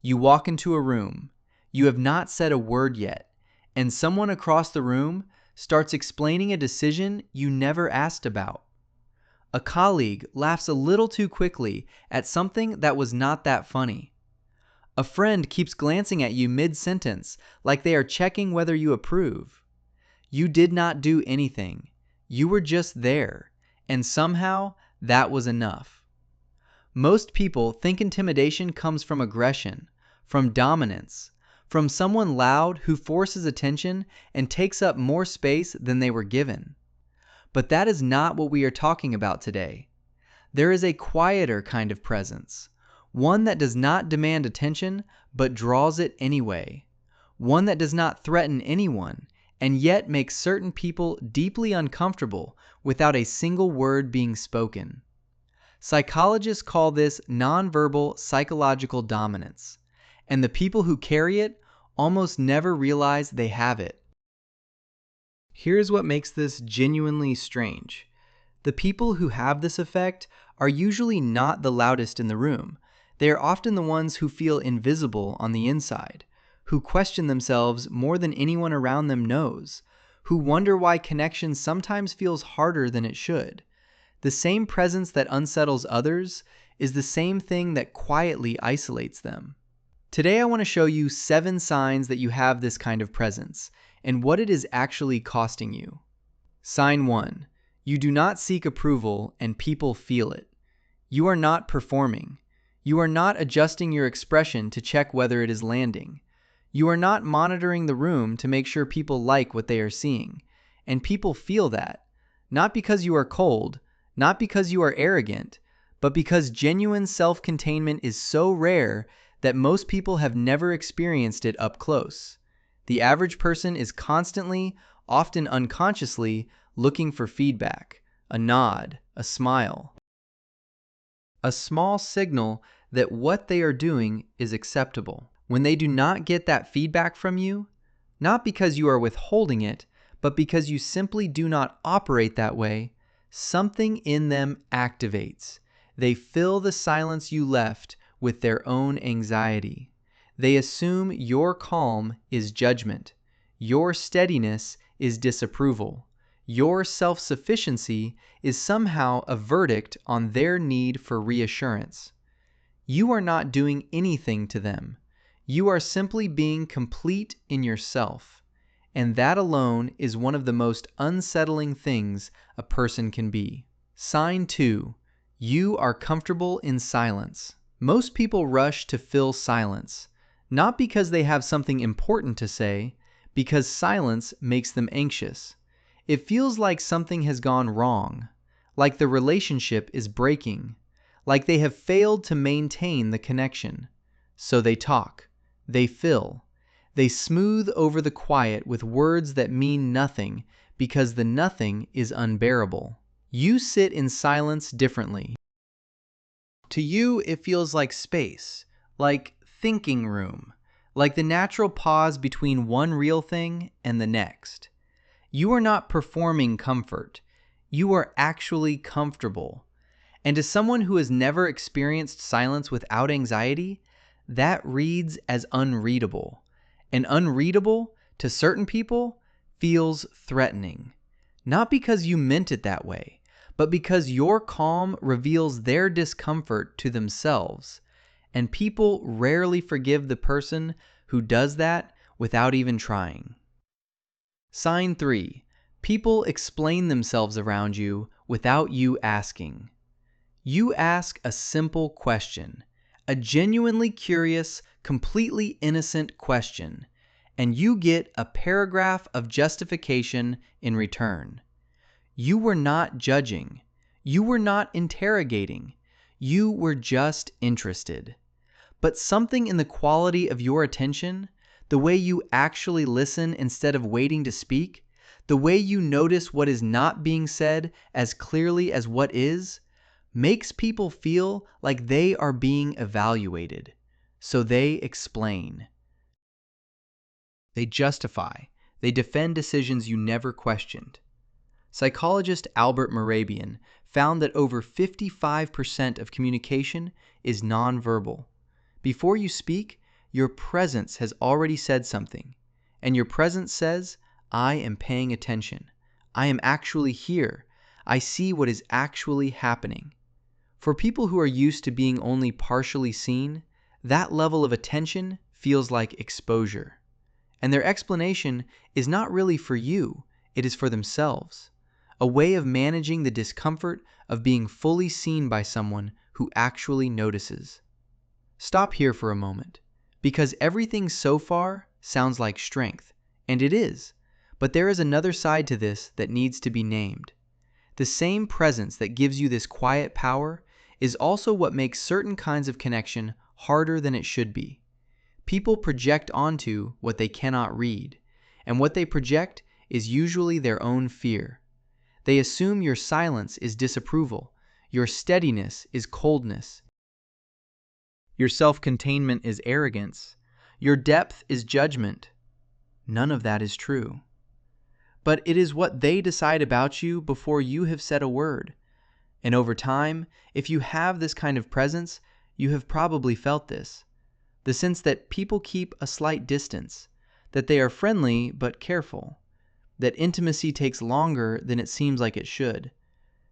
You walk into a room. You have not said a word yet, and someone across the room starts explaining a decision you never asked about. A colleague laughs a little too quickly at something that was not that funny. A friend keeps glancing at you mid-sentence like they are checking whether you approve. You did not do anything. You were just there, and somehow that was enough. Most people think intimidation comes from aggression, from dominance, from someone loud who forces attention and takes up more space than they were given. But that is not what we are talking about today. There is a quieter kind of presence, one that does not demand attention but draws it anyway, one that does not threaten anyone and yet makes certain people deeply uncomfortable without a single word being spoken. Psychologists call this nonverbal psychological dominance, and the people who carry it almost never realize they have it. Here's what makes this genuinely strange. The people who have this effect are usually not the loudest in the room. They are often the ones who feel invisible on the inside, who question themselves more than anyone around them knows, who wonder why connection sometimes feels harder than it should. The same presence that unsettles others is the same thing that quietly isolates them. Today I want to show you 7 signs that you have this kind of presence and what it is actually costing you. Sign 1. You do not seek approval and people feel it. You are not performing. You are not adjusting your expression to check whether it is landing. You are not monitoring the room to make sure people like what they are seeing. And people feel that. Not because you are cold, not because you are arrogant, but because genuine self-containment is so rare that most people have never experienced it up close. The average person is constantly, often unconsciously, looking for feedback, a nod, a smile, a small signal that what they are doing is acceptable. When they do not get that feedback from you, not because you are withholding it, but because you simply do not operate that way, something in them activates. They fill the silence you left with their own anxiety. They assume your calm is judgment. Your steadiness is disapproval. Your self-sufficiency is somehow a verdict on their need for reassurance. You are not doing anything to them. You are simply being complete in yourself. And that alone is one of the most unsettling things a person can be. Sign 2. You are comfortable in silence. Most people rush to fill silence, not because they have something important to say, because silence makes them anxious. It feels like something has gone wrong, like the relationship is breaking, like they have failed to maintain the connection. So they talk, they fill, they smooth over the quiet with words that mean nothing because the nothing is unbearable. You sit in silence differently. To you, it feels like space, like thinking room, like the natural pause between one real thing and the next. You are not performing comfort. You are actually comfortable. And to someone who has never experienced silence without anxiety, that reads as unreadable. And unreadable, to certain people, feels threatening. Not because you meant it that way, but because your calm reveals their discomfort to themselves. And people rarely forgive the person who does that without even trying. Sign 3. People explain themselves around you without you asking. You ask a simple question, a genuinely curious, completely innocent question, and you get a paragraph of justification in return. You were not judging. You were not interrogating. You were just interested. But something in the quality of your attention, the way you actually listen instead of waiting to speak, the way you notice what is not being said as clearly as what is, makes people feel like they are being evaluated. So they explain. They justify. They defend decisions you never questioned. Psychologist Albert Mehrabian found that over 55% of communication is nonverbal. Before you speak, your presence has already said something. And your presence says, I am paying attention. I am actually here. I see what is actually happening. For people who are used to being only partially seen, that level of attention feels like exposure. And their explanation is not really for you, it is for themselves. A way of managing the discomfort of being fully seen by someone who actually notices. Stop here for a moment, because everything so far sounds like strength, and it is, but there is another side to this that needs to be named. The same presence that gives you this quiet power is also what makes certain kinds of connection harder than it should be. People project onto what they cannot read, and what they project is usually their own fear. They assume your silence is disapproval, your steadiness is coldness, your self-containment is arrogance, your depth is judgment. None of that is true. But it is what they decide about you before you have said a word. And over time, if you have this kind of presence, you have probably felt this. The sense that people keep a slight distance, that they are friendly but careful, that intimacy takes longer than it seems like it should,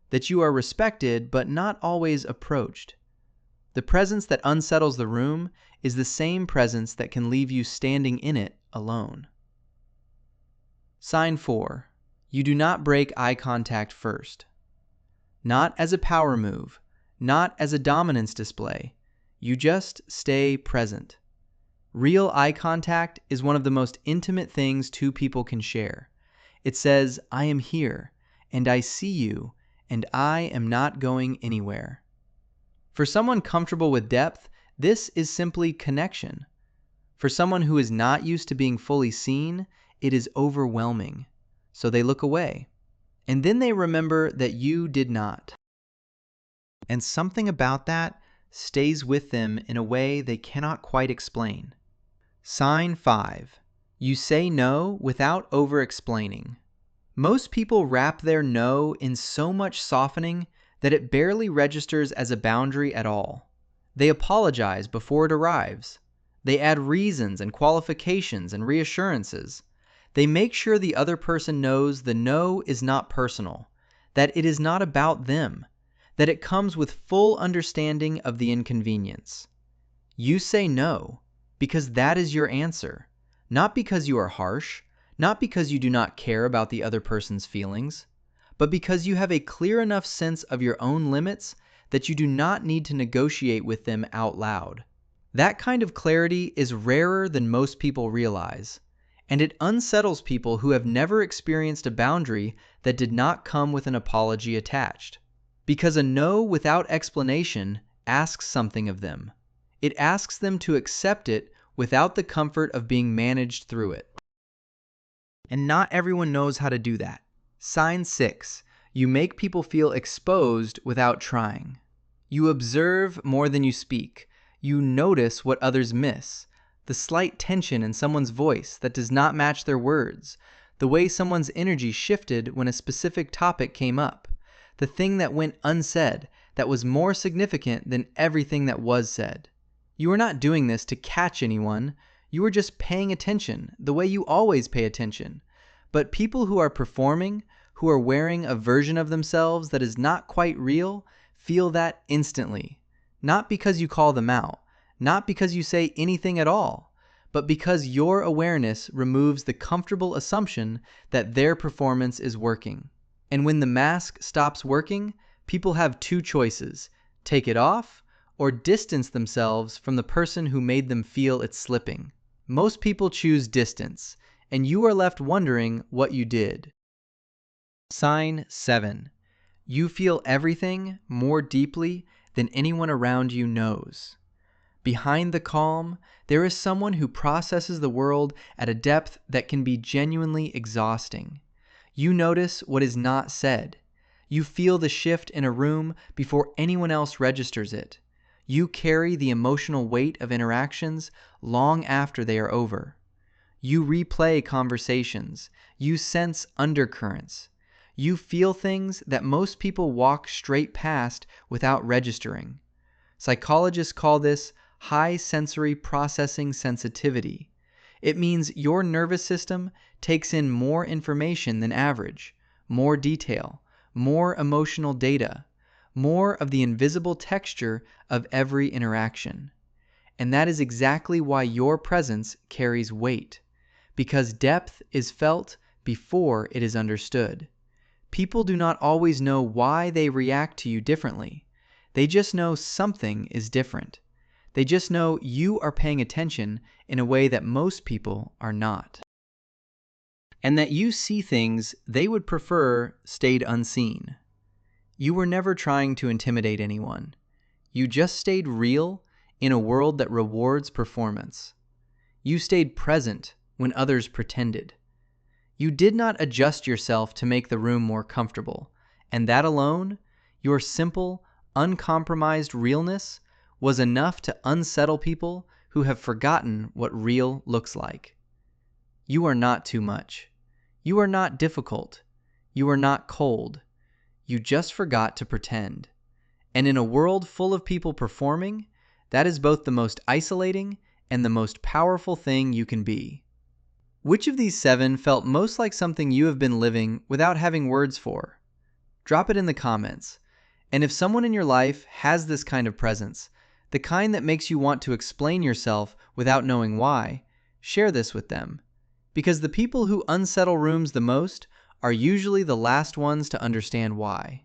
that you are respected but not always approached. The presence that unsettles the room is the same presence that can leave you standing in it alone. Sign 4. You do not break eye contact first. Not as a power move, not as a dominance display. You just stay present. Real eye contact is one of the most intimate things two people can share. It says, I am here, and I see you, and I am not going anywhere. For someone comfortable with depth, this is simply connection. For someone who is not used to being fully seen, it is overwhelming. So they look away. And then they remember that you did not. And something about that stays with them in a way they cannot quite explain. Sign 5. You say no without over-explaining. Most people wrap their no in so much softening that it barely registers as a boundary at all. They apologize before it arrives. They add reasons and qualifications and reassurances. They make sure the other person knows the no is not personal, that it is not about them, that it comes with full understanding of the inconvenience. You say no because that is your answer, not because you are harsh, not because you do not care about the other person's feelings, but because you have a clear enough sense of your own limits that you do not need to negotiate with them out loud. That kind of clarity is rarer than most people realize, and it unsettles people who have never experienced a boundary that did not come with an apology attached. Because a no without explanation asks something of them. It asks them to accept it without the comfort of being managed through it. And not everyone knows how to do that. Sign 6. You make people feel exposed without trying. You observe more than you speak. You notice what others miss. The slight tension in someone's voice that does not match their words. The way someone's energy shifted when a specific topic came up. The thing that went unsaid that was more significant than everything that was said. You are not doing this to catch anyone. You are just paying attention the way you always pay attention. But people who are performing, who are wearing a version of themselves that is not quite real, feel that instantly. Not because you call them out, not because you say anything at all, but because your awareness removes the comfortable assumption that their performance is working. And when the mask stops working, people have two choices: take it off or distance themselves from the person who made them feel it slipping. Most people choose distance, and you are left wondering what you did. Sign 7. You feel everything more deeply than anyone around you knows. Behind the calm, there is someone who processes the world at a depth that can be genuinely exhausting. You notice what is not said. You feel the shift in a room before anyone else registers it. You carry the emotional weight of interactions long after they are over. You replay conversations. You sense undercurrents. You feel things that most people walk straight past without registering. Psychologists call this high sensory processing sensitivity. It means your nervous system takes in more information than average, more detail, more emotional data, more of the invisible texture of every interaction. And that is exactly why your presence carries weight, because depth is felt before it is understood. People do not always know why they react to you differently. They just know something is different. They just know you are paying attention in a way that most people are not. And that you see things they would prefer stayed unseen. You were never trying to intimidate anyone. You just stayed real in a world that rewards performance. You stayed present when others pretended. You did not adjust yourself to make the room more comfortable, and that alone, your simple, uncompromised realness, was enough to unsettle people who have forgotten what real looks like. You are not too much. You are not difficult. You are not cold. You just forgot to pretend. And in a world full of people performing, that is both the most isolating and the most powerful thing you can be. Which of these 7 felt most like something you have been living without having words for? Drop it in the comments. And if someone in your life has this kind of presence, the kind that makes you want to explain yourself without knowing why, share this with them. Because the people who unsettle rooms the most are usually the last ones to understand why.